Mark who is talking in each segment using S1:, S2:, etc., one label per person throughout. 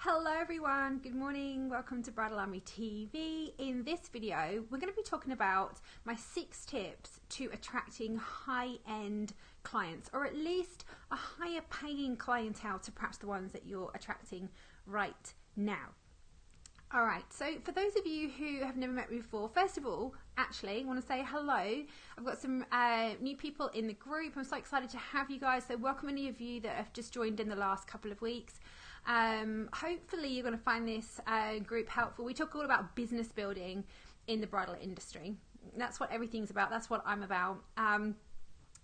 S1: Hello everyone, good morning, welcome to Bridal Army TV. In this video, we're going to be talking about my 6 tips to attracting high-end clients, or at least a higher paying clientele to perhaps the ones that you're attracting right now. Alright, so for those of you who have never met me before, first of all, actually, I want to say hello. I've got some new people in the group. I'm so excited to have you guys, so welcome any of you that have just joined in the last couple of weeks. Hopefully you're going to find this group helpful. We talk all about business building in the bridal industry. That's what everything's about. That's what I'm about.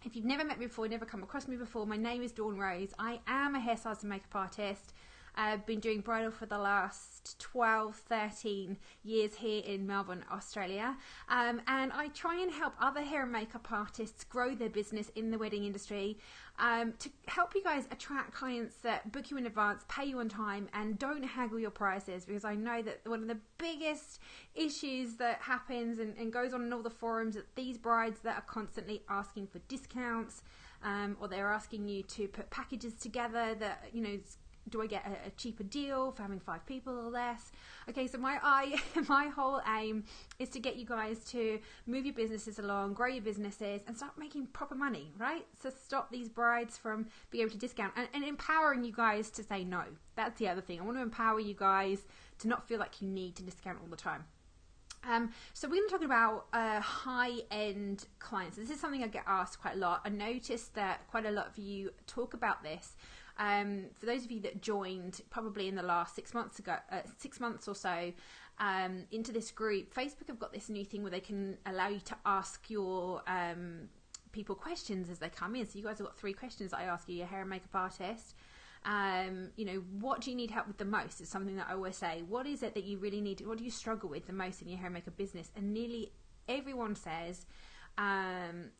S1: If you've never met me before, never come across me before, my name is Dawn Rose. I am a hairstylist and makeup artist. I've been doing bridal for the last 13 years here in Melbourne, Australia, and I try and help other hair and makeup artists grow their business in the wedding industry, to help you guys attract clients that book you in advance, pay you on time, and don't haggle your prices, because I know that one of the biggest issues that happens and goes on in all the forums that these brides that are constantly asking for discounts, or they're asking you to put packages together that, you know, do I get a cheaper deal for having 5 people or less? Okay, so my whole aim is to get you guys to move your businesses along, grow your businesses, and start making proper money, right? So stop these brides from being able to discount, and empowering you guys to say no. That's the other thing. I want to empower you guys to not feel like you need to discount all the time. So we're going to talk about high-end clients. This is something I get asked quite a lot. I noticed that quite a lot of you talk about this. For those of you that joined probably in the last 6 months ago, 6 months or so, into this group, Facebook have got this new thing where they can allow you to ask your people questions as they come in. So you guys have got 3 questions that I ask you, your hair and makeup artist. You know, what do you need help with the most? It's something that I always say. What is it that you really need? What do you struggle with the most in your hair and makeup business? And nearly everyone says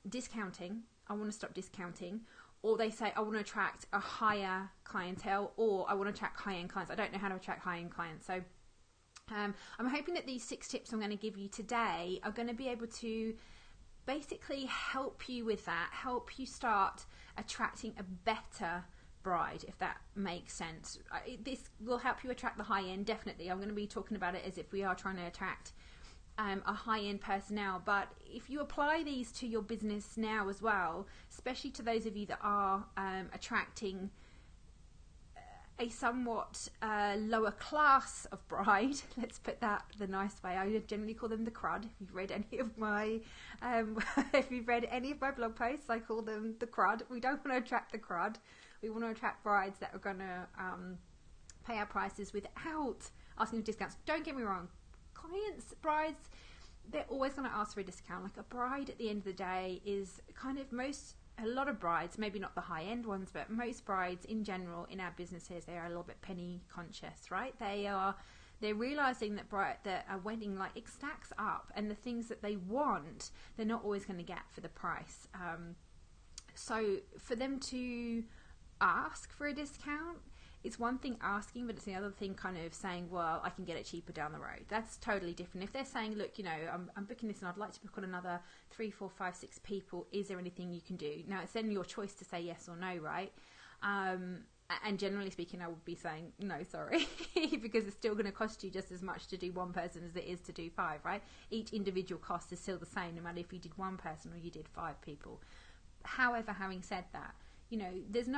S1: discounting. I want to stop discounting. Or they say, I want to attract a higher clientele, or I want to attract high-end clients. I don't know how to attract high-end clients. So I'm hoping that these 6 tips I'm going to give you today are going to be able to basically help you with that, help you start attracting a better bride, if that makes sense. This will help you attract the high-end, definitely. I'm going to be talking about it as if we are trying to attract a high-end personnel, but if you apply these to your business now as well, especially to those of you that are attracting a somewhat lower class of bride, let's put that the nice way. I generally call them the crud. If you've read any of my if you've read any of my blog posts, I call them the crud. We don't want to attract the crud. We want to attract brides that are going to pay our prices without asking for discounts. Don't get me wrong, clients, brides, they're always going to ask for a discount. Like, a bride at the end of the day is kind of a lot of brides, maybe not the high-end ones, but most brides in general in our businesses, they are a little bit penny conscious, right? They're realizing that a wedding, like, it stacks up, and the things that they want, they're not always going to get for the price. So for them to ask for a discount, it's one thing asking, but it's the other thing kind of saying, well, I can get it cheaper down the road. That's totally different. If they're saying, look, you know, I'm booking this and I'd like to book on another 3, 4, 5, 6 people, is there anything you can do? Now, it's then your choice to say yes or no, right? And generally speaking, I would be saying no, sorry, because it's still going to cost you just as much to do one person as it is to do 5, right? Each individual cost is still the same, no matter if you did 1 person or you did 5 people. However, having said that, you know, there's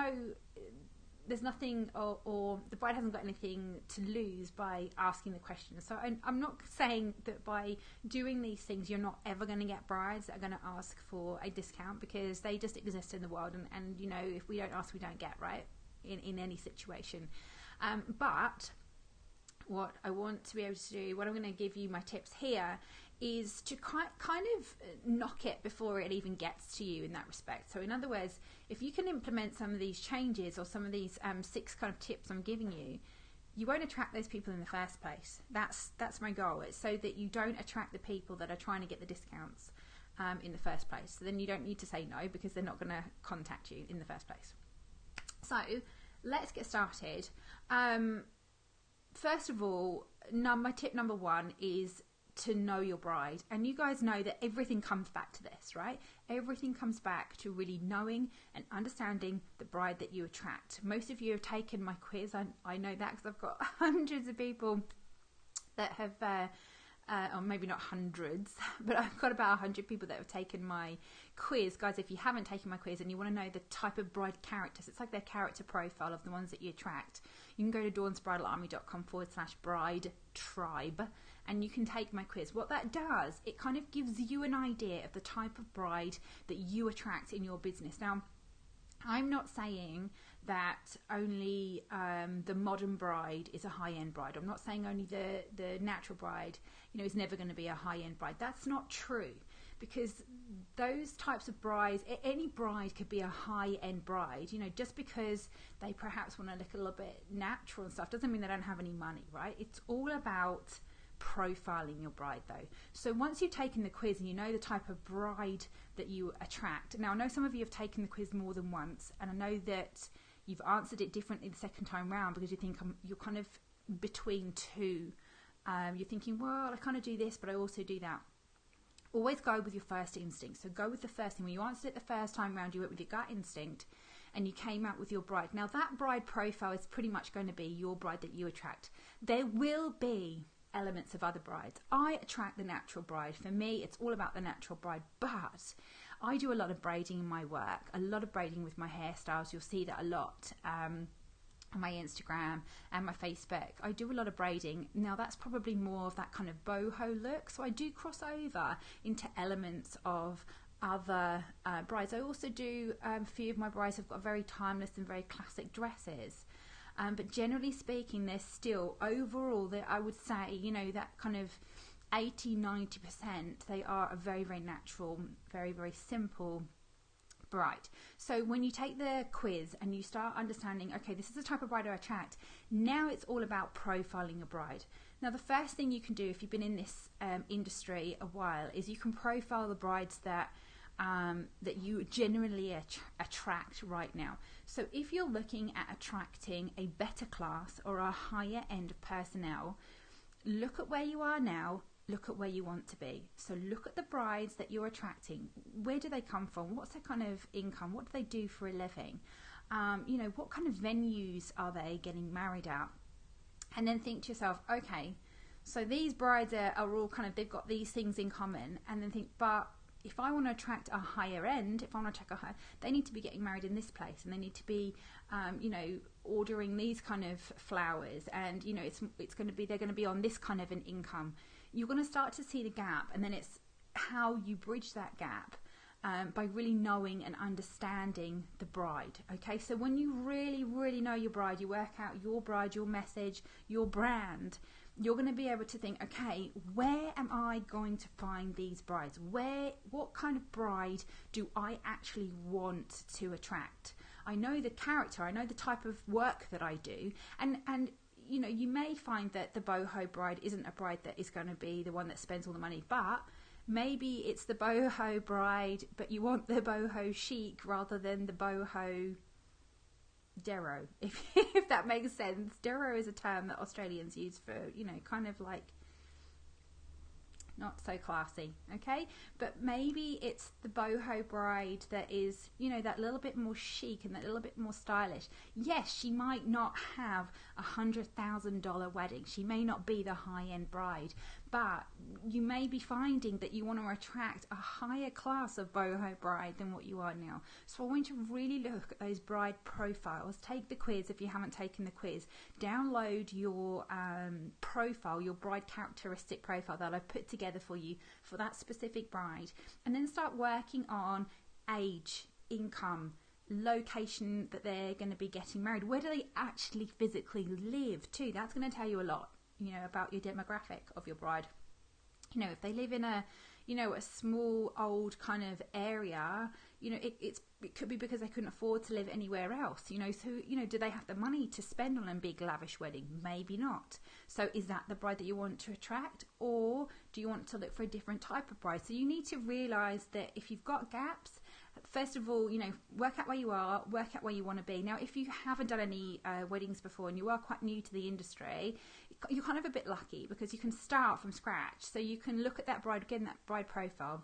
S1: nothing, or the bride hasn't got anything to lose by asking the question. So I'm not saying that by doing these things you're not ever going to get brides that are going to ask for a discount, because they just exist in the world, and you know, if we don't ask, we don't get, right, in any situation. But what I want to be able to do, what I'm going to give you my tips here, is to kind of knock it before it even gets to you in that respect. So in other words, if you can implement some of these changes, or some of these 6 kind of tips I'm giving you, you won't attract those people in the first place. That's my goal. It's so that you don't attract the people that are trying to get the discounts in the first place. So then you don't need to say no, because they're not going to contact you in the first place. So let's get started. First of all, my tip number 1 is to know your bride. And you guys know that everything comes back to this, right? Everything comes back to really knowing and understanding the bride that you attract. Most of you have taken my quiz. I know that because I've got hundreds of people that have or maybe not hundreds, but I've got about 100 people that have taken my quiz. Guys, if you haven't taken my quiz and you want to know the type of bride characters, it's like their character profile of the ones that you attract, you can go to dawnsbridalalarmy.com/bride tribe and you can take my quiz. What that does, it kind of gives you an idea of the type of bride that you attract in your business. Now, I'm not saying that only the modern bride is a high-end bride. I'm not saying only the natural bride, is never going to be a high-end bride. That's not true, because those types of brides, any bride could be a high-end bride. Just because they perhaps want to look a little bit natural and stuff doesn't mean they don't have any money, right? It's all about profiling your bride, though. So once you've taken the quiz and you know the type of bride that you attract, now I know some of you have taken the quiz more than once, and I know that you've answered it differently the second time round because you think you're kind of between two. You're thinking, well, I kind of do this, but I also do that. Always go with your first instinct. So go with the first thing. When you answered it the first time round, you went with your gut instinct and you came out with your bride. Now that bride profile is pretty much going to be your bride that you attract. There will be elements of other brides. I attract the natural bride. For me, it's all about the natural bride, but I do a lot of braiding in my work, a lot of braiding with my hairstyles. You'll see that a lot on my Instagram and my Facebook. I do a lot of braiding. Now that's probably more of that kind of boho look, so I do cross over into elements of other brides. I also do, a few of my brides have got very timeless and very classic dresses. But generally speaking, there's still overall that I would say, that kind of 80-90%, they are a very, very natural, very, very simple bride. So when you take the quiz and you start understanding, okay, this is the type of bride I attract, now it's all about profiling a bride. Now the first thing you can do if you've been in this industry a while is you can profile the brides that you generally attract right now. So if you're looking at attracting a better class or a higher end personnel, look at where you are now, look at where you want to be. So look at the brides that you're attracting. Where do they come from? What's their kind of income? What do they do for a living? What kind of venues are they getting married at? And then think to yourself, okay, so these brides are all kind of, they've got these things in common. And then think, but if I want to attract a higher end, they need to be getting married in this place, and they need to be, ordering these kind of flowers, and it's going to be, they're going to be on this kind of an income. You're going to start to see the gap, and then it's how you bridge that gap by really knowing and understanding the bride. Okay, so when you really, really know your bride, you work out your bride, your message, your brand, you're going to be able to think, okay, where am I going to find these brides? What kind of bride do I actually want to attract? I know the character, I know the type of work that I do, and you may find that the boho bride isn't a bride that is going to be the one that spends all the money, but maybe it's the boho bride, but you want the boho chic rather than the boho dero, if that makes sense. Dero is a term that Australians use for, kind of like not so classy, okay? But maybe it's the boho bride that is, that little bit more chic and that little bit more stylish. Yes, she might not have $100,000 wedding. She may not be the high-end bride, but you may be finding that you want to attract a higher class of boho bride than what you are now. So I want you to really look at those bride profiles. Take the quiz if you haven't taken the quiz. Download your profile, your bride characteristic profile that I've put together for you for that specific bride, and then start working on age, income, location that they're going to be getting married. Where do they actually physically live too? That's going to tell you a lot, about your demographic of your bride. If they live in a small old kind of area, it could be because they couldn't afford to live anywhere else. So do they have the money to spend on a big lavish wedding? Maybe not. So is that the bride that you want to attract, or do you want to look for a different type of bride? So you need to realize that if you've got gaps, first of all, work out where you are, work out where you want to be. Now, if you haven't done any weddings before and you are quite new to the industry, you're kind of a bit lucky because you can start from scratch. So you can look at that bride, again, that bride profile.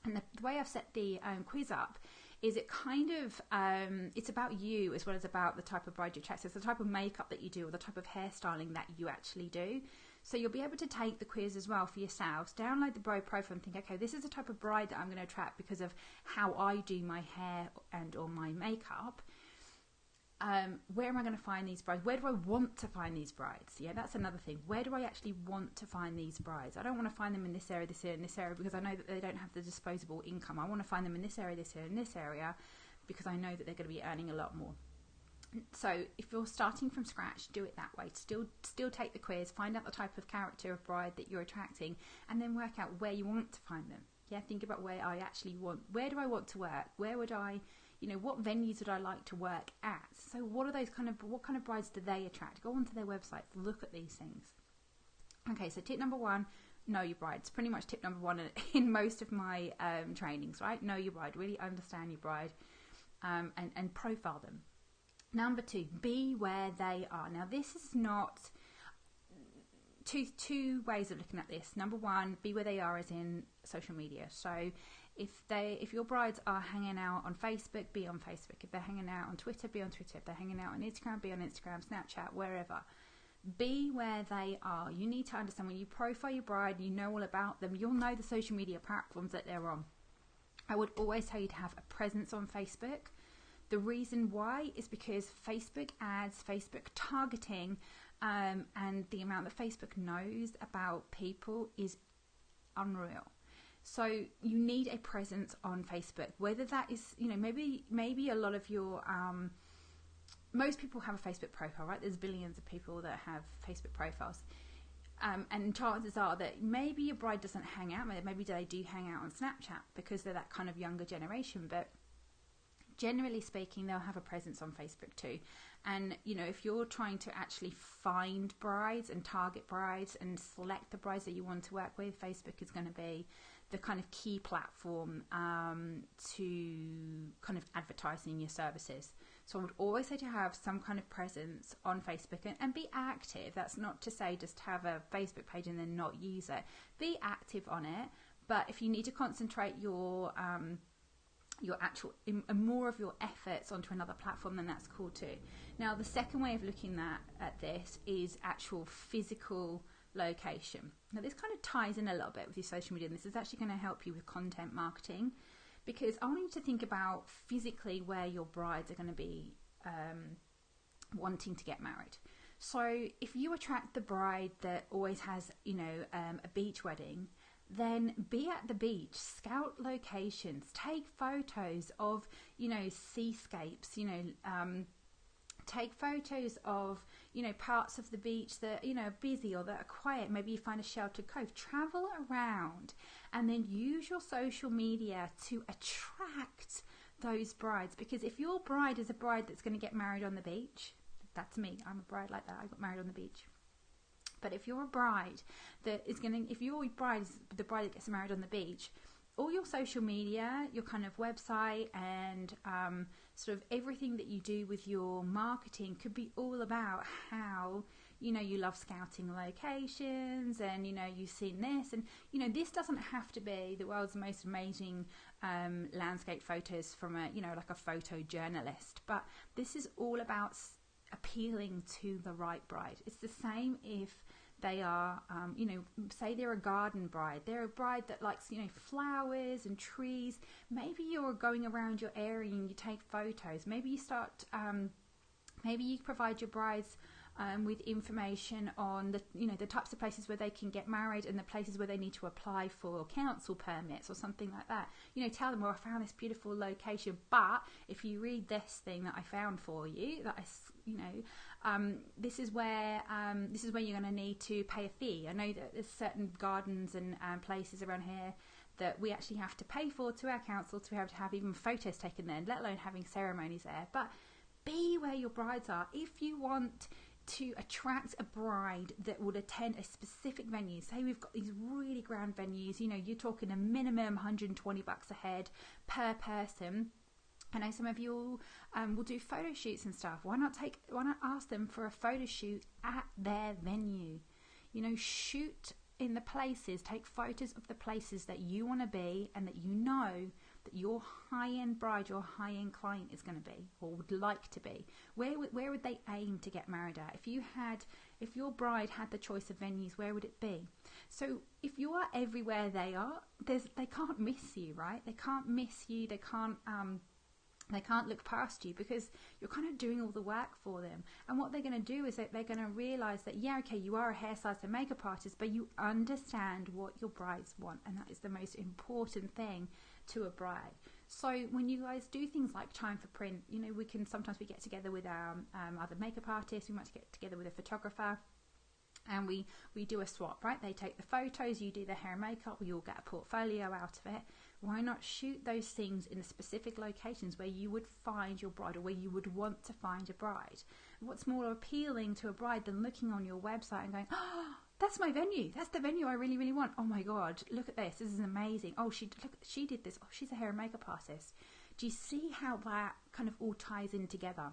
S1: And the way I've set the quiz up is it kind of, it's about you as well as about the type of bride you attract. So it's the type of makeup that you do or the type of hairstyling that you actually do. So you'll be able to take the quiz as well for yourselves, download the bride profile and think, okay, this is the type of bride that I'm going to attract because of how I do my hair and or my makeup. Where am I going to find these brides? Where do I want to find these brides? Yeah, that's another thing. Where do I actually want to find these brides? I don't want to find them in this area, this area, and this area because I know that they don't have the disposable income. I want to find them in this area, this area, and this area because I know that they're going to be earning a lot more. So if you're starting from scratch, do it that way. Still take the quiz, find out the type of character of bride that you're attracting, and then work out where you want to find them. Yeah, think about where I actually want. Where do I want to work? Where would I, what venues would I like to work at? So what kind of brides do they attract? Go onto their website, look at these things. Okay, so tip number 1, know your bride. It's pretty much tip number 1 in most of my trainings, right? Know your bride, really understand your bride, and profile them. Number 2, be where they are. Now, this is not two ways of looking at this. Number 1, be where they are as in social media. So if your brides are hanging out on Facebook, be on Facebook. If they're hanging out on Twitter, be on Twitter. If they're hanging out on Instagram, be on Instagram, Snapchat, wherever. Be where they are. You need to understand when you profile your bride, you know all about them. You'll know the social media platforms that they're on. I would always tell you to have a presence on Facebook. The reason why is because Facebook ads, Facebook targeting, and the amount that Facebook knows about people is unreal. So you need a presence on Facebook, whether that is, maybe a lot of your, most people have a Facebook profile, right? There's billions of people that have Facebook profiles. And chances are that maybe your bride doesn't hang out, maybe they do hang out on Snapchat because they're that kind of younger generation, but generally speaking, they'll have a presence on Facebook too. And, if you're trying to actually find brides and target brides and select the brides that you want to work with, Facebook is going to be the kind of key platform to kind of advertising your services. So I would always say to have some kind of presence on Facebook and be active. That's not to say just have a Facebook page and then not use it. Be active on it. But if you need to concentrate your actual more of your efforts onto another platform, then that's cool too. Now, the second way of looking at this is actual physical location. Now, this kind of ties in a little bit with your social media, and this is actually going to help you with content marketing, because I want you to think about physically where your brides are going to be wanting to get married. So if you attract the bride that always has a beach wedding, then be at the beach, scout locations, take photos of, seascapes, take photos of, parts of the beach that, are busy or that are quiet. Maybe you find a sheltered cove. Travel around and then use your social media to attract those brides. Because if your bride is a bride that's going to get married on the beach, that's me. I'm a bride like that. I got married on the beach. But if you're a bride if your bride is the bride that gets married on the beach, all your social media, your kind of website and sort of everything that you do with your marketing could be all about how, you love scouting locations and, you've seen this. And, this doesn't have to be the world's most amazing landscape photos from like a photojournalist. But this is all about appealing to the right bride. It's the same if they are, say they're a garden bride. They're a bride that likes, flowers and trees. Maybe you're going around your area and you take photos. Maybe you start, maybe you provide your brides with information on the types of places where they can get married and the places where they need to apply for council permits or something like that. Tell them, I found this beautiful location, but if you read this thing that I found for you, that this is where you're going to need to pay a fee. I know that there's certain gardens and places around here that we actually have to pay for to our council to be able to have even photos taken there, let alone having ceremonies there. But be where your brides are. If you want to attract a bride that would attend a specific venue. Say we've got these really grand venues, you know, you're talking a minimum $120 a head per person. I know some of you will do photo shoots and stuff. Why not ask them for a photo shoot at their venue? You know, shoot in the places, take photos of the places that you want to be and that you know that your high-end bride, your high-end client is going to be or would like to be. Where would they aim to get married at? If your bride had the choice of venues, where would it be? So if you are everywhere they are, they can't miss you, right? They can't miss you. They can't look past you because you're kind of doing all the work for them. And what they're going to do is that they're going to realize that, yeah, okay, you are a hairstylist and makeup artist, but you understand what your brides want. And that is the most important thing to a bride. So when you guys do things like time for print, you know, we get together with our other makeup artists, we might get together with a photographer, and we do a swap, right? They take the photos, you do the hair and makeup, we all get a portfolio out of it. Why not shoot those things in the specific locations where you would find your bride or where you would want to find a bride? What's more appealing to a bride than looking on your website and going, oh, that's my venue. That's the venue I really, really want. Oh my God, look at this. This is amazing. Oh, she did this. Oh, she's a hair and makeup artist. Do you see how that kind of all ties in together?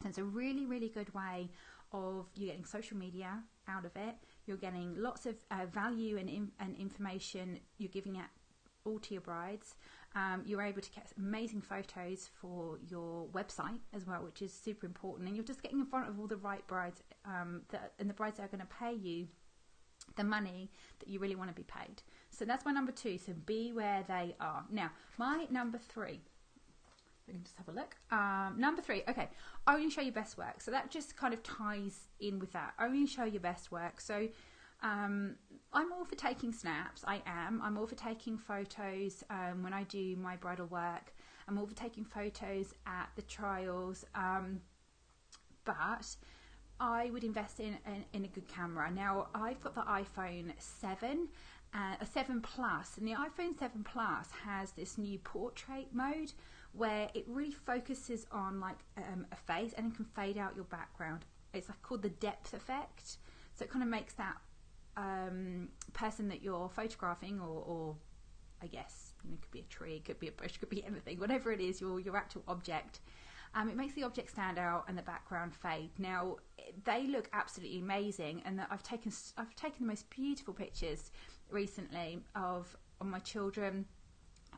S1: And it's a really, really good way of you getting social media out of it. You're getting lots of value and information you're giving out all to your brides. You're able to get amazing photos for your website as well, which is super important. And you're just getting in front of all the right brides and the brides that are going to pay you the money that you really want to be paid. So that's my number 2. So be where they are. Now, my number 3. We can just have a look. Number 3, okay, only show your best work. So that just kind of ties in with that. Only show your best work. So I'm all for taking snaps. I'm all for taking photos when I do my bridal work. I'm all for taking photos at the trials. But I would invest in a good camera. Now, I've got the iPhone 7, a 7 Plus, and the iPhone 7 Plus has this new portrait mode where it really focuses on like a face and it can fade out your background. It's like called the depth effect. So it kind of makes that person that you're photographing, or I guess, you know, it could be a tree, it could be a bush, it could be anything, whatever it is, your actual object. It makes the object stand out and the background fade. Now, they look absolutely amazing, and I've taken the most beautiful pictures recently of my children,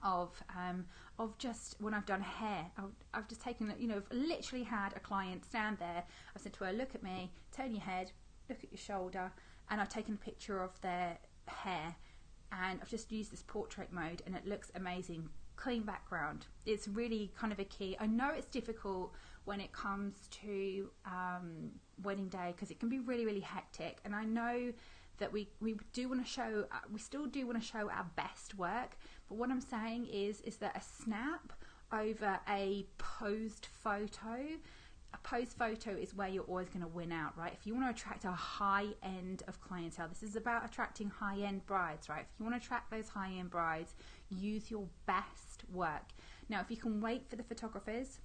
S1: of just when I've done hair. I've just taken, you know, I've literally had a client stand there. I said to her, look at me, turn your head, look at your shoulder, and I've taken a picture of their hair, and I've just used this portrait mode, and it looks amazing. Clean background. It's really kind of a key. I know it's difficult when it comes to wedding day because it can be really, really hectic, and I know that we do want to show, we still do want to show our best work, but what I'm saying is that a snap over a posed photo is where you're always going to win out, right? If you want to attract a high end of clientele, this is about attracting high end brides, right? If you want to attract those high end brides, use your best work. Now, if you can wait for the photographers,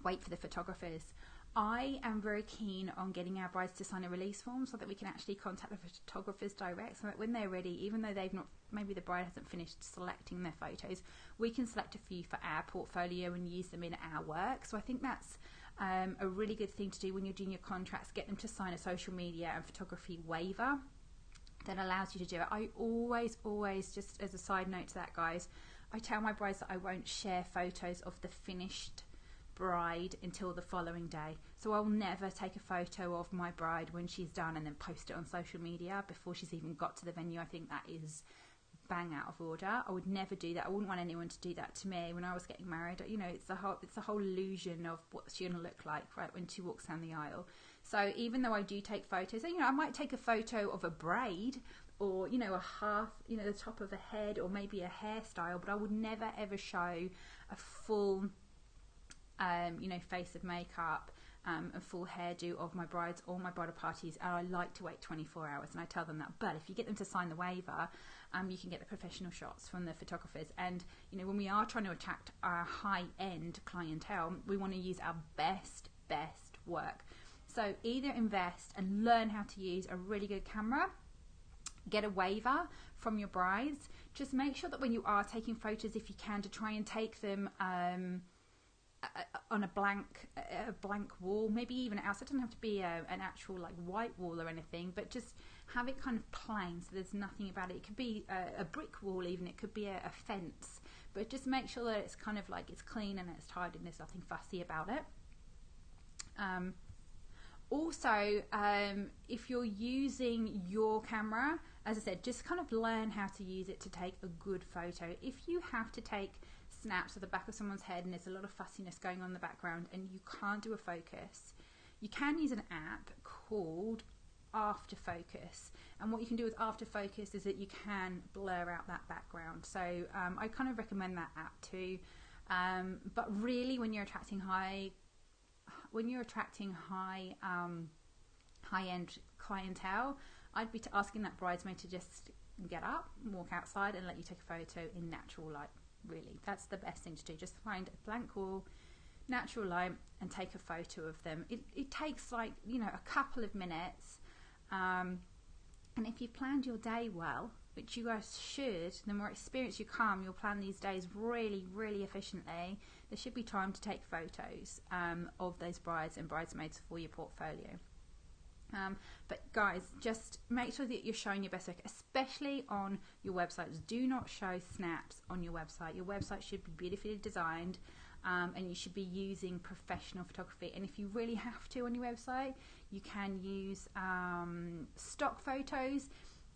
S1: wait for the photographers. I am very keen on getting our brides to sign a release form so that we can actually contact the photographers direct, so that when they're ready, even though they've not, maybe the bride hasn't finished selecting their photos, we can select a few for our portfolio and use them in our work. So I think that's a really good thing to do when you're doing your contracts. Get them to sign a social media and photography waiver that allows you to do it. I always, just as a side note to that, guys, I tell my brides that I won't share photos of the finished bride until the following day. So I'll never take a photo of my bride when she's done and then post it on social media before she's even got to the venue. I think that is bang out of order. I would never do that. I wouldn't want anyone to do that to me when I was getting married. You know, it's the whole illusion of what she's gonna look like, right, when she walks down the aisle. So even though I do take photos, you know, I might take a photo of a braid, or, you know, a half, you know, the top of a head, or maybe a hairstyle, but I would never ever show a full you know, face of makeup, a full hairdo of my brides or my bridal parties, and I like to wait 24 hours, and I tell them that. But if you get them to sign the waiver, you can get the professional shots from the photographers. And, you know, when we are trying to attract our high-end clientele, we want to use our best work. So either invest and learn how to use a really good camera, get a waiver from your brides. Just make sure that when you are taking photos, if you can, to try and take them on a blank wall, maybe even outside. It doesn't have to be an actual like white wall or anything, but just have it kind of plain, so there's nothing about it. It could be a brick wall, even it could be a fence, but just make sure that it's kind of like it's clean and it's tidy and there's nothing fussy about it. Also, if you're using your camera, as I said, just kind of learn how to use it to take a good photo. If you have to take snaps of the back of someone's head and there's a lot of fussiness going on in the background and you can't do a focus, you can use an app called After Focus. And what you can do with After Focus is that you can blur out that background. So I kind of recommend that app too. But really, when you're attracting high-end clientele, I'd be asking that bridesmaid to just get up, walk outside, and let you take a photo in natural light. Really, that's the best thing to do. Just find a blank wall, natural light, and take a photo of them. It takes like, you know, a couple of minutes, and if you've planned your day well, which you guys should, the more experienced you come, you'll plan these days really, really efficiently. There should be time to take photos of those brides and bridesmaids for your portfolio. But guys, just make sure that you're showing your best work, especially on your websites. Do not show snaps on your website. Your website should be beautifully designed, and you should be using professional photography. And if you really have to on your website, you can use stock photos.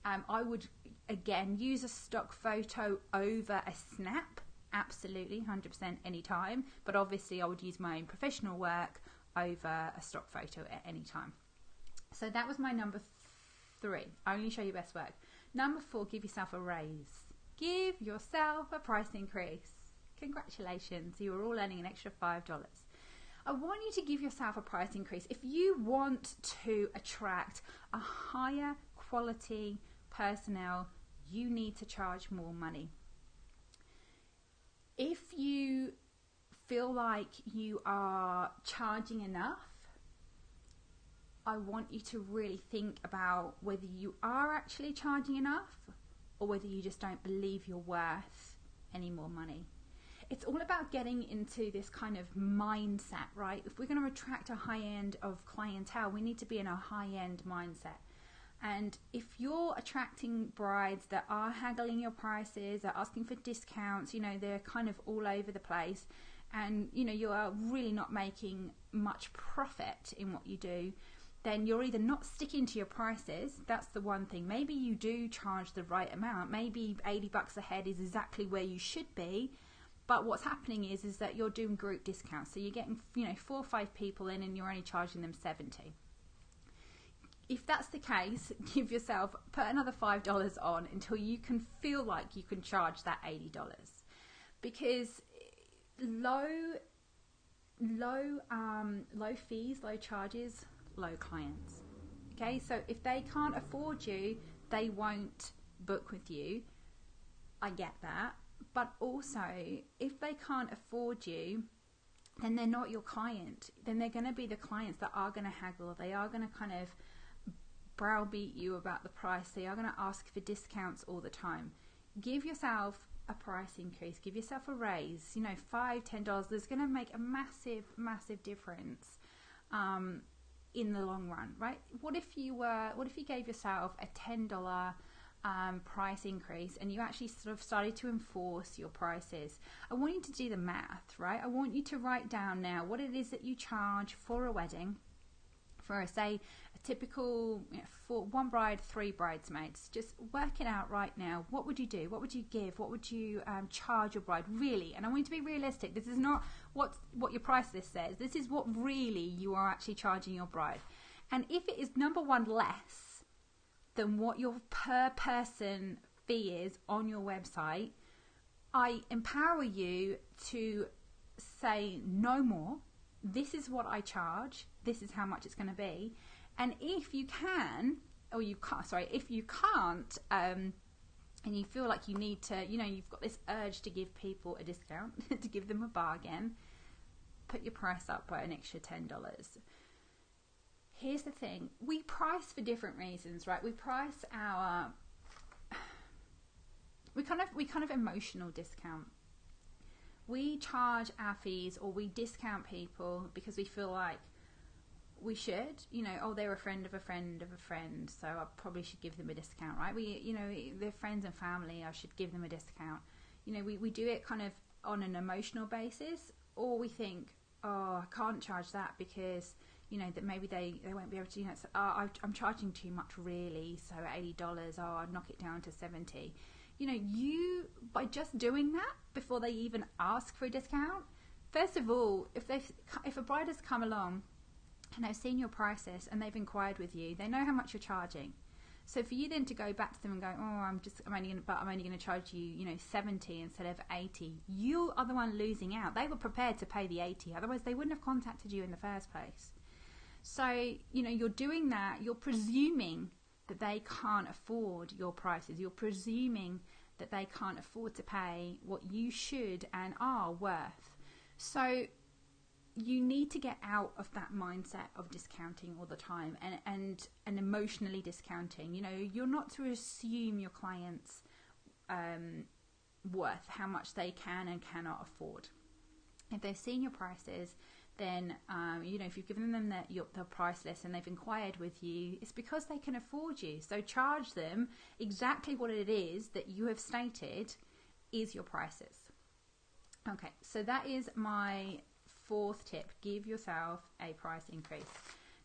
S1: I would, again, use a stock photo over a snap, absolutely, 100% anytime. But obviously, I would use my own professional work over a stock photo at any time. So that was my number 3. Only show your best work. Number 4, give yourself a raise. Give yourself a price increase. Congratulations, you are all earning an extra $5. I want you to give yourself a price increase. If you want to attract a higher quality personnel, you need to charge more money. If you feel like you are charging enough, I want you to really think about whether you are actually charging enough or whether you just don't believe you're worth any more money. It's all about getting into this kind of mindset, right? If we're going to attract a high end of clientele, we need to be in a high end mindset. And if you're attracting brides that are haggling your prices, they're asking for discounts, you know, they're kind of all over the place, and you know, you are really not making much profit in what you do, then you're either not sticking to your prices. That's the one thing. Maybe you do charge the right amount. Maybe $80 a head is exactly where you should be. But what's happening is that you're doing group discounts. So you're getting, you know, 4 or 5 people in and you're only charging them $70. If that's the case, give yourself, put another $5 on until you can feel like you can charge that $80. Because low fees, low charges, low clients. Okay, so if they can't afford you, they won't book with you. I get that. But also, if they can't afford you, then they're not your client. Then they're going to be the clients that are going to haggle. They are going to kind of browbeat you about the price. They are going to ask for discounts all the time. Give yourself a price increase. Give yourself a raise. You know, $5, $10. There's going to make a massive difference in the long run, right? What if you gave yourself a $10 price increase and you actually sort of started to enforce your prices? I want you to do the math, right? I want you to write down now what it is that you charge for a wedding, for say a typical, you know, for 1 bride, 3 bridesmaids. Just work it out right now. What would you do? What would you give? What would you charge your bride, really? And I want you to be realistic. This is not what your price list says. This is what really you are actually charging your bride. And if it is, number one, less than what your per person fee is on your website, I empower you to say no more. This is what I charge. This is how much it's going to be. And if you can, or you can't, sorry, if you can't, and you feel like you need to, you know, you've got this urge to give people a discount, to give them a bargain, put your price up by an extra $10. Here's the thing, we price for different reasons, right? We price our, we kind of emotional discount. We charge our fees, or we discount people because we feel like we should, oh, they're a friend of a friend of a friend, so I probably should give them a discount, right? They're friends and family, I should give them a discount. We do it kind of on an emotional basis, or we think, oh, I can't charge that because, that maybe they won't be able to, so, I'm charging too much really, so $80, I'd knock it down to $70. You, by just doing that before they even ask for a discount, first of all, if a bride has come along and they've seen your prices and they've inquired with you, they know how much you're charging. So for you then to go back to them and go, oh, I'm only going to charge you, 70 instead of 80, you are the one losing out. They were prepared to pay the 80, otherwise they wouldn't have contacted you in the first place. So, you're doing that, you're presuming that they can't afford your prices. You're presuming that they can't afford to pay what you should and are worth. So you need to get out of that mindset of discounting all the time and emotionally discounting. You're not to assume your clients' worth, how much they can and cannot afford. If they've seen your prices, then if you've given them the price list and they've inquired with you, it's because they can afford you. So charge them exactly what it is that you have stated is your prices. Okay, so that is my 4th tip. Give yourself a price increase.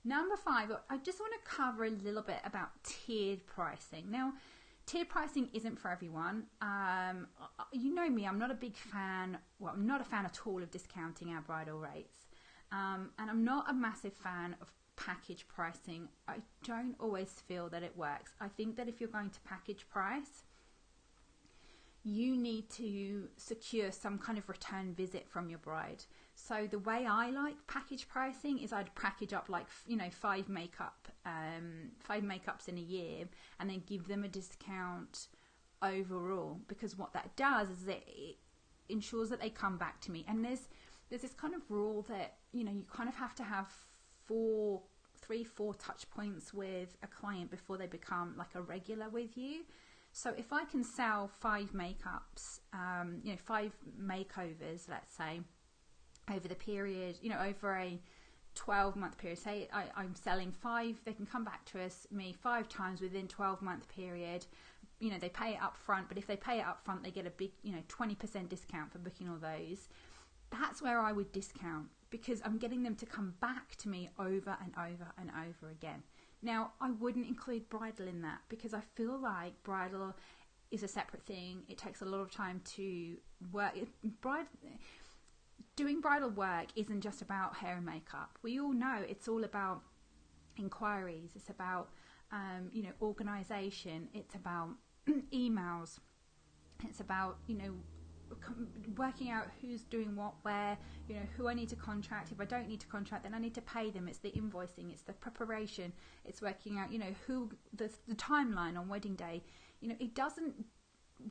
S1: Number 5, I just want to cover a little bit about tiered pricing. Now, tiered pricing isn't for everyone. You know me, I'm not a big fan, I'm not a fan at all of discounting our bridal rates. And I'm not a massive fan of package pricing. I don't always feel that it works. I think that if you're going to package price, you need to secure some kind of return visit from your bride. So the way I like package pricing is I'd package up 5 makeups in a year and then give them a discount overall, because what that does is it ensures that they come back to me. And there's this kind of rule that you kind of have to have 4 touch points with a client before they become like a regular with you. So if I can sell 5 makeups, 5 makeovers, let's say, over the period, over a 12-month period, say I'm selling 5, they can come back to me 5 times within 12-month period. They pay it up front, but if they pay it up front, they get a big, 20% discount for booking all those. That's where I would discount, because I'm getting them to come back to me over and over and over again. Now, I wouldn't include bridal in that, because I feel like bridal is a separate thing. It takes a lot of time to work. Doing bridal work isn't just about hair and makeup. We all know it's all about inquiries. It's about, organisation. It's about emails. It's about, working out who's doing what, where, who I need to contract. If I don't need to contract, then I need to pay them. It's the invoicing, it's the preparation, it's working out, who the timeline on wedding day.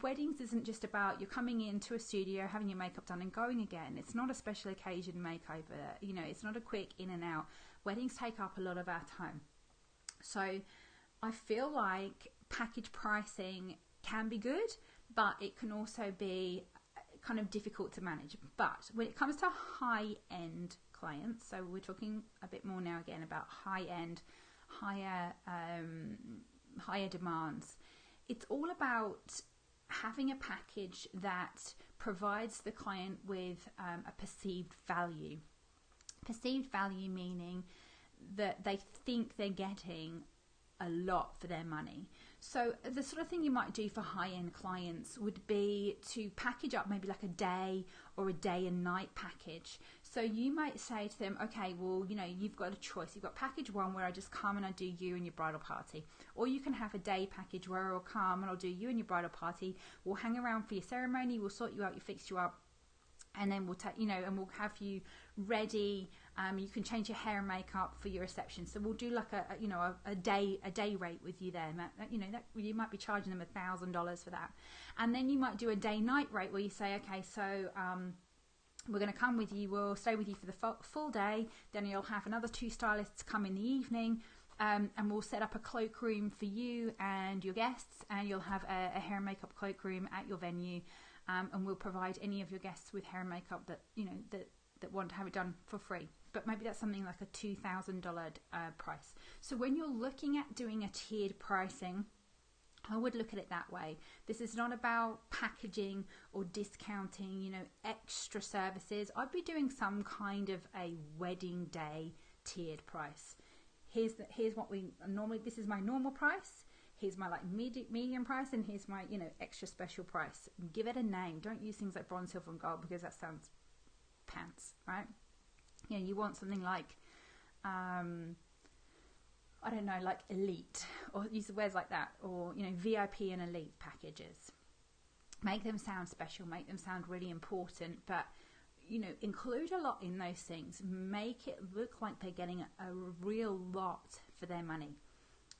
S1: Weddings isn't just about you're coming into a studio, having your makeup done and going again. It's not a special occasion makeover. It's not a quick in and out. Weddings take up a lot of our time. So I feel like package pricing can be good, but it can also be kind of difficult to manage. But when it comes to high-end clients, so we're talking a bit more now again about high-end, higher demands, it's all about having a package that provides the client with a perceived value. Perceived value meaning that they think they're getting a lot for their money. So the sort of thing you might do for high-end clients would be to package up maybe like a day or a day and night package. So you might say to them, okay, well, you've got a choice. You've got package 1 where I just come and I do you and your bridal party. Or you can have a day package where I'll come and I'll do you and your bridal party. We'll hang around for your ceremony. We'll sort you out, we'll fix you up. And then we'll and we'll have you ready. You can change your hair and makeup for your reception. So we'll do like a day rate with you there. That you might be charging them $1,000 for that. And then you might do a day night rate where you say, okay, so We're going to come with you, we'll stay with you for the full day, then you'll have another 2 stylists come in the evening, and we'll set up a cloakroom for you and your guests, and you'll have a hair and makeup cloakroom at your venue, and we'll provide any of your guests with hair and makeup that, you know, that want to have it done for free. But maybe that's something like a $2,000 price. So when you're looking at doing a tiered pricing, I would look at it that way. This is not about packaging or discounting, you know, extra services. I'd be doing some kind of a wedding day tiered price. Here's what we normally, this is my normal price. Here's my like medium price, and here's my, you know, extra special price. Give it a name. Don't use things like bronze, silver, and gold, because that sounds pants, right? You know, you want something like, I don't know, like elite, or use words like that, or, you know, VIP and elite packages. Make them sound special, make them sound really important, but, you know, include a lot in those things. Make it look like they're getting a real lot for their money.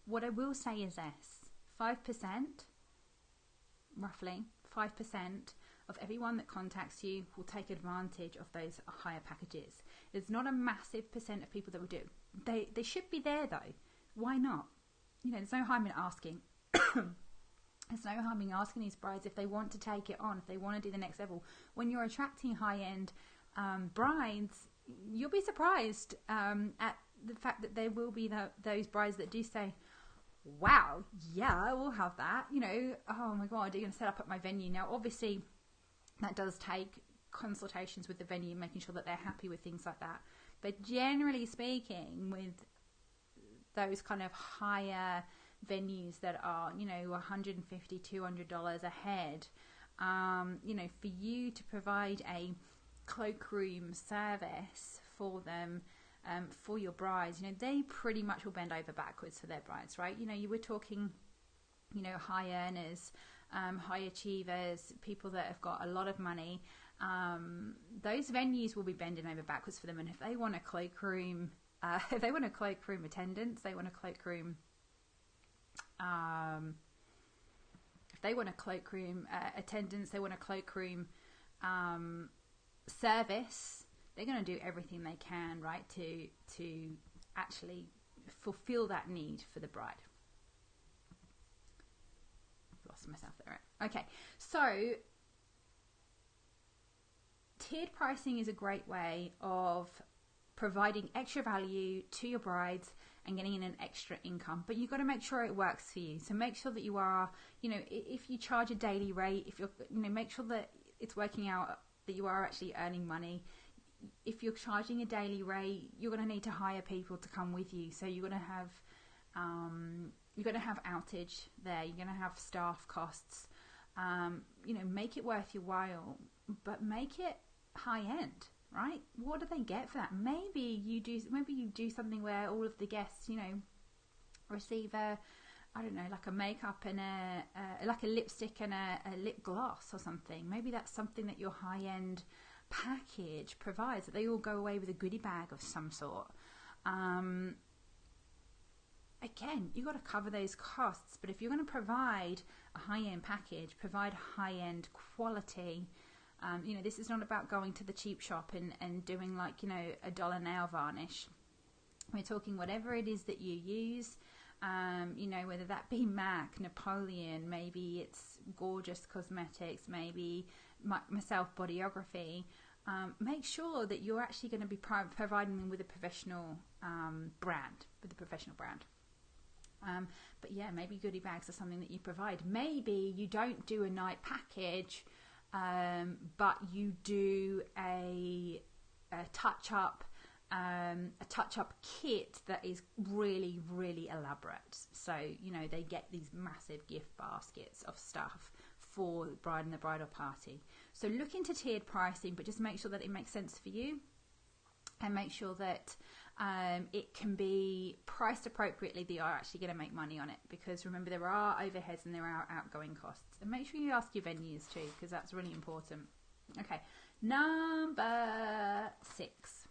S1: What I will say is this: 5%, roughly 5% of everyone that contacts you will take advantage of those higher packages. There's not a massive percent of people that will do. They should be there though. Why not? You know, there's no harm in asking. There's no harm in asking these brides if they want to take it on, if they want to do the next level. When you're attracting high-end brides, you'll be surprised at the fact that there will be those brides that do say, wow, yeah, we'll have that. You know, oh my God, are you going to set up at my venue? Now, obviously, that does take consultations with the venue, making sure that they're happy with things like that. But generally speaking, with those kind of higher venues that are, you know, $150, $200 a head, you know, for you to provide a cloakroom service for them, for your brides, you know, they pretty much will bend over backwards for their brides, right? You know, you were talking, you know, high earners, high achievers, people that have got a lot of money. Those venues will be bending over backwards for them, and if they want a cloakroom, if they want a cloakroom attendance, they want a cloakroom, if they want a cloakroom attendance, they want a cloakroom service, they're going to do everything they can, right, to actually fulfill that need for the bride. Lost myself there. Okay, so tiered pricing is a great way of providing extra value to your brides and getting in an extra income, but you've got to make sure it works for you. So make sure that you are, you know, if you charge a daily rate, if you're, you know, make sure that it's working out, that you are actually earning money. If you're charging a daily rate, you're going to need to hire people to come with you. So you're going to have, outage there. You're going to have staff costs. You know, make it worth your while, but make it high end, right? What do they get for that? Maybe you do something where all of the guests, you know, receive a, I don't know, like a makeup and like a lipstick and a lip gloss or something. Maybe that's something that your high end package provides, that they all go away with a goodie bag of some sort. Again, you've got to cover those costs, but if you're going to provide a high-end package, provide high-end quality. You know, this is not about going to the cheap shop and doing, like, you know, $1 nail varnish. We're talking whatever it is that you use, you know, whether that be MAC, Napoleon, maybe it's Gorgeous Cosmetics, maybe myself, Bodyography. Make sure that you're actually going to be providing them with a professional brand, but yeah, maybe goodie bags are something that you provide. Maybe you don't do a night package, but you do a touch-up kit that is really, really elaborate. So, you know, they get these massive gift baskets of stuff for the bride and the bridal party. So look into tiered pricing, but just make sure that it makes sense for you, and make sure that it can be priced appropriately, that you're actually going to make money on it. Because remember, there are overheads and there are outgoing costs. And make sure you ask your venues too, because that's really important. Okay, number 6.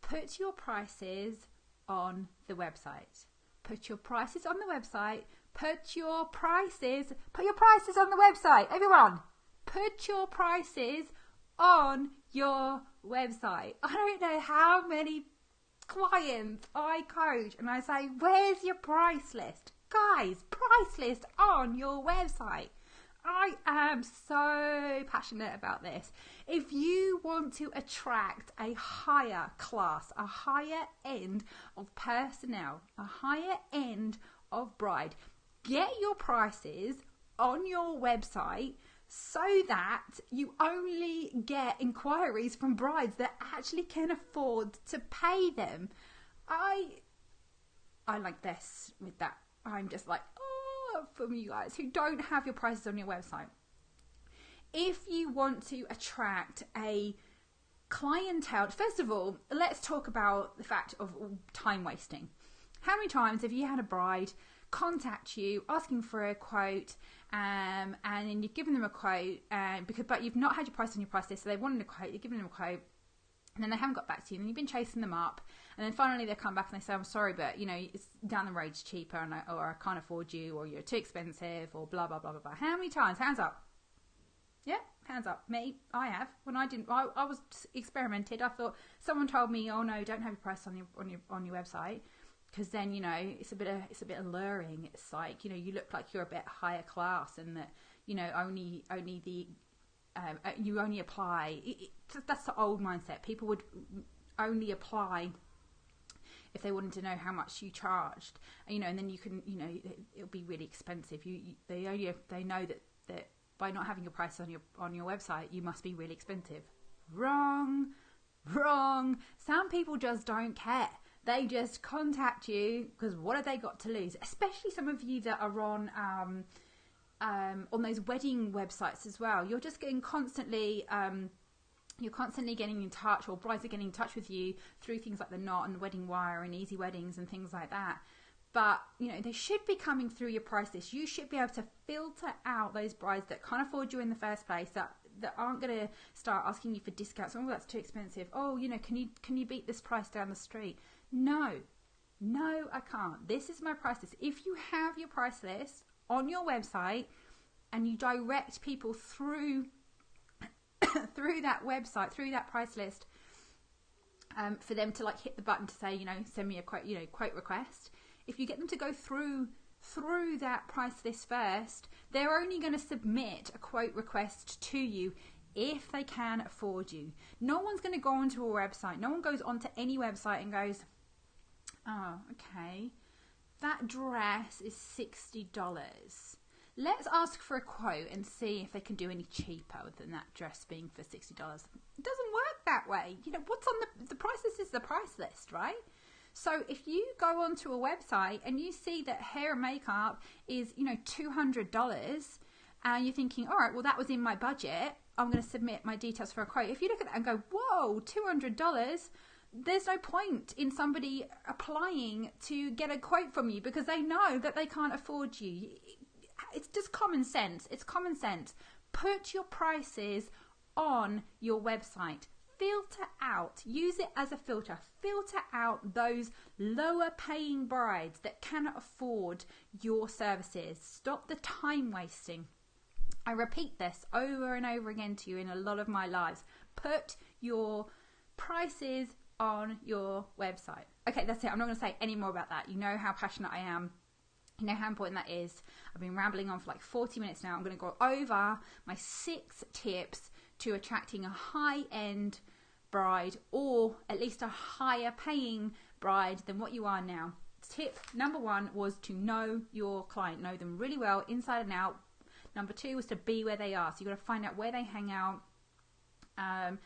S1: Put your prices on the website. Put your prices on the website. Put your prices on the website. Everyone, put your prices on your website. I don't know how many clients I coach and I say, where's your price list? Guys, price list on your website. I am so passionate about this. If you want to attract a higher class, a higher end of personnel, a higher end of bride, get your prices on your website so that you only get inquiries from brides that actually can afford to pay them. I like this with that. I'm just like, from you guys who don't have your prices on your website. If you want to attract a clientele, first of all, let's talk about the fact of time wasting. How many times have you had a bride contact you asking for a quote, and then you've given them a quote, but you've not had your price on your price list, so they wanted a quote, you've given them a quote, and then they haven't got back to you, and you've been chasing them up, and then finally they come back and they say, I'm sorry, but it's down the road's cheaper, or I can't afford you, or you're too expensive, or blah blah blah blah blah. How many times? Hands up. Yeah, hands up. Me, I have. When I didn't, I was experimented. I thought someone told me, oh no, don't have your price on your website, because then it's a bit alluring. It's like you look like you're a bit higher class, and that only the you only apply. That's the old mindset. People would only apply if they wanted to know how much you charged, and then you can, it'll be really expensive. They know that by not having your price on your website, you must be really expensive. Wrong. Some people just don't care. They just contact you because what have they got to lose? Especially some of you that are on those wedding websites as well. You're just getting constantly. You're constantly getting in touch, or brides are getting in touch with you through things like The Knot and the Wedding Wire and Easy Weddings and things like that. But, they should be coming through your price list. You should be able to filter out those brides that can't afford you in the first place, that aren't going to start asking you for discounts. Oh, that's too expensive. Oh, can you beat this price down the street? No, I can't. This is my price list. If you have your price list on your website and you direct people through that website, through that price list, for them to hit the button to say, send me a quote, quote request. If you get them to go through that price list first, they're only going to submit a quote request to you if they can afford you. No one's going to go onto a website. No one goes onto any website and goes, oh, okay, that dress is $60. Let's ask for a quote and see if they can do any cheaper than that dress being for $60. It doesn't work that way. What's on the price list is the price list, right? So if you go onto a website and you see that hair and makeup is, $200, and you're thinking, all right, well, that was in my budget, I'm going to submit my details for a quote. If you look at that and go, whoa, $200, there's no point in somebody applying to get a quote from you because they know that they can't afford you. It's just common sense. It's common sense. Put your prices on your website. Filter out, use it as a filter. Filter out those lower paying brides that cannot afford your services. Stop the time wasting. I repeat this over and over again to you in a lot of my lives. Put your prices on your website. Okay, that's it. I'm not going to say any more about that. You know how passionate I am. You know how important that is. I've been rambling on for 40 minutes now. I'm going to go over my 6 tips to attracting a high-end bride, or at least a higher paying bride than what you are now. Tip number 1 was to know your client, know them really well inside and out. Number 2 was to be where they are. So you've got to find out where they hang out, and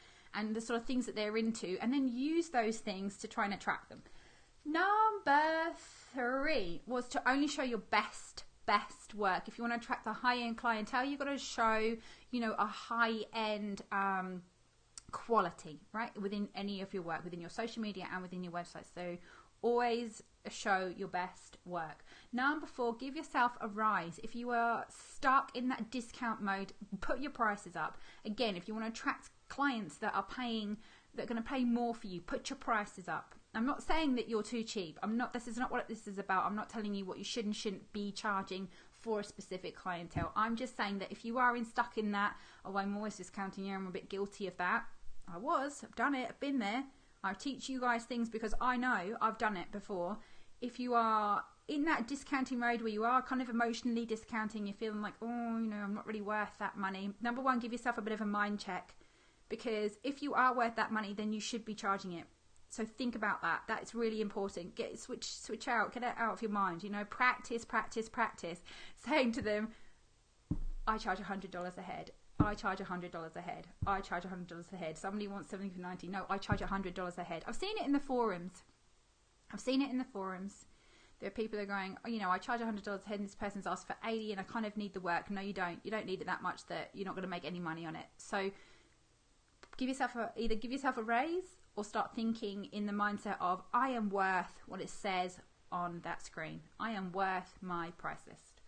S1: the sort of things that they're into, and then use those things to try and attract them. Number 3 was to only show your best work. If you want to attract a high-end clientele, you've got to show, a high-end quality, right, within any of your work, within your social media and within your website. So always show your best work. Number 4, give yourself a rise. If you are stuck in that discount mode, put your prices up. Again, if you want to attract clients that are going to pay more for you, put your prices up. I'm not saying that you're too cheap. This is not what this is about. I'm not telling you what you should and shouldn't be charging for a specific clientele. I'm just saying that if you are stuck in that, oh, I'm always discounting you, I'm a bit guilty of that. I've done it, I've been there. I teach you guys things because I know I've done it before. If you are in that discounting mode where you are kind of emotionally discounting, you're feeling like, oh, I'm not really worth that money. Number one, give yourself a bit of a mind check, because if you are worth that money, then you should be charging it. So think about that. That's really important. Switch out, get it out of your mind. Practice. Saying to them, I charge $100 a head. I charge $100 a head. I charge $100 a head. Somebody wants something for $90. No, I charge $100 a head. I've seen it in the forums. There are people that are going, I charge $100 a head and this person's asked for $80 and I kind of need the work. No, you don't. You don't need it that much that you're not going to make any money on it. So either give yourself a raise or start thinking in the mindset of, I am worth what it says on that screen. I am worth my price list.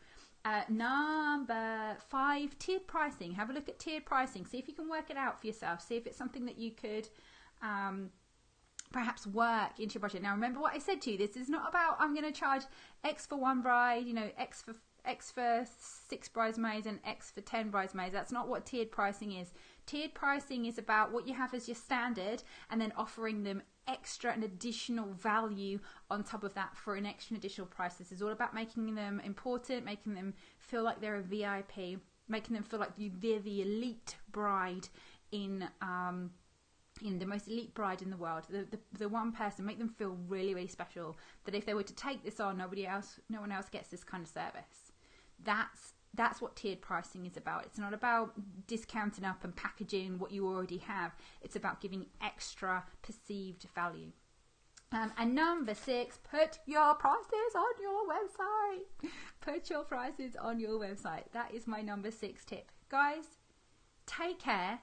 S1: Number 5, tiered pricing. Have a look at tiered pricing. See if you can work it out for yourself. See if it's something that you could perhaps work into your budget. Now, remember what I said to you. This is not about I'm going to charge X for one bride, X for 6 bridesmaids and X for 10 bridesmaids. That's not what tiered pricing is. Tiered pricing is about what you have as your standard and then offering them extra and additional value on top of that for an extra and additional price. This is all about making them important, making them feel like they're a VIP, making them feel like they're the elite bride in the most elite bride in the world, the one person. Make them feel really, really special, that if they were to take this on, no one else gets this kind of service. That's what tiered pricing is about. It's not about discounting up and packaging what you already have. It's about giving extra perceived value. And number 6, put your prices on your website. Put your prices on your website. That is my number 6 tip. Guys, take care.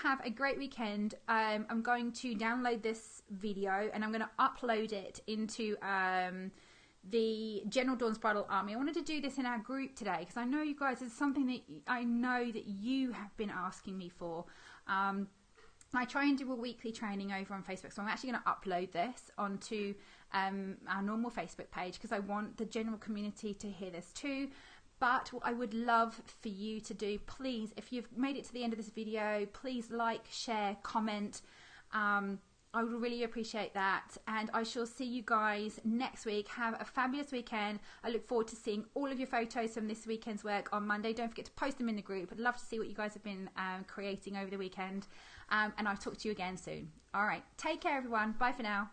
S1: Have a great weekend. I'm going to download this video and I'm going to upload it into the General Dawn's Bridal Army. I wanted to do this in our group today because I know you guys, it's something that I know that you have been asking me for. I try and do a weekly training over on Facebook, so I'm actually going to upload this onto our normal Facebook page because I want the general community to hear this too. But what I would love for you to do, please, if you've made it to the end of this video, please like, share, comment. I would really appreciate that, and I shall see you guys next week. Have a fabulous weekend. I look forward to seeing all of your photos from this weekend's work on Monday. Don't forget to post them in the group. I'd love to see what you guys have been creating over the weekend, and I'll talk to you again soon. All right, take care everyone. Bye for now.